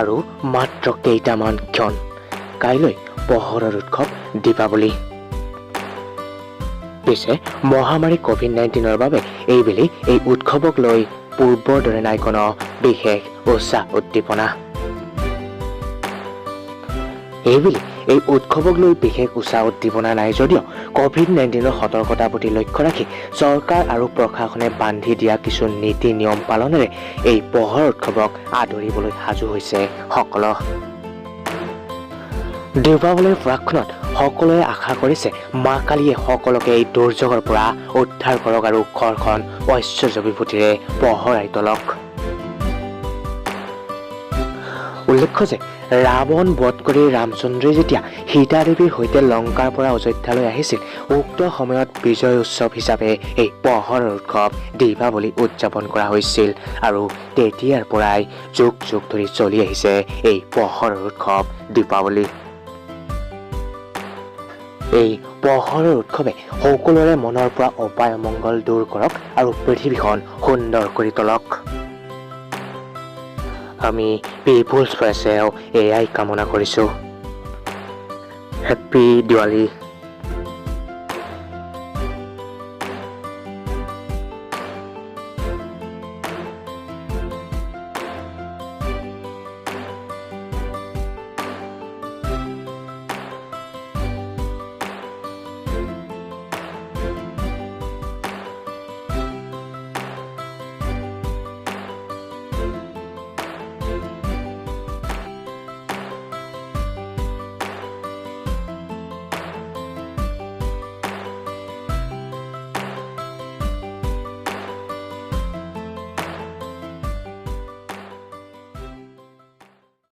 আৰু মাত্ৰ কেইটামান ক্ষণ কাইলৈ পোহৰৰ উৎসৱ দীপাৱলী। পিছে মহামাৰী কোভিড-19ৰ বাবে এইবেলি এই উৎসৱক লৈ পূৰ্বৰ দৰে নাই কোনো বিশেষ উৎসাহ উদ্দীপনা। এইবেলি এই উৎসৱক লৈ বিশেষ উৎসাহ উদ্দীপনা নাই যদিও কোভিড-19ৰ সতৰ্কতাৰ প্ৰতি লক্ষ্য ৰাখি চৰকাৰ আৰু প্ৰশাসনে বান্ধি দিয়া কিছু নীতি নিয়ম পালনেৰে এই পোহৰ উৎসৱক আদৰিবলৈ সাজু হৈছে সকলো। দীপাৱলীৰ প্ৰাকক্ষণত সকলোৱে আশা কৰিছে মা কালীয়ে সকলোকে এই দুৰ্যোগৰ পৰা উদ্ধাৰ কৰক আৰু ঘৰখন ঐশ্বৰ্য বিভূতিৰে পোহৰাই তোলক। উল্লেখ্য যে ৰাৱণ বধ কৰি ৰামচন্দ্ৰই যেতিয়া সীতাদেৱীৰ সৈতে লংকাৰ পৰা অযোধ্যালৈ আহিছিল, উক্ত সময়ত বিজয় উৎসৱ হিচাপে এই পোহৰৰ উৎসৱ দীপাৱলী উদযাপন কৰা হৈছিল আৰু তেতিয়াৰ পৰাই যুগ যুগ ধৰি চলি আহিছে এই পোহৰৰ উৎসৱ দীপাৱলী। এই পোহৰৰ উৎসৱে সকলোৰে মনৰ পৰা অপায় অমংগল দূৰ কৰক আৰু পৃথিৱীখন সুন্দৰ কৰি তোলক। আমি পিপুলছ প্ৰেছেও এয়াই কামনা কৰিছোঁ। হেপ্পী দিৱালী।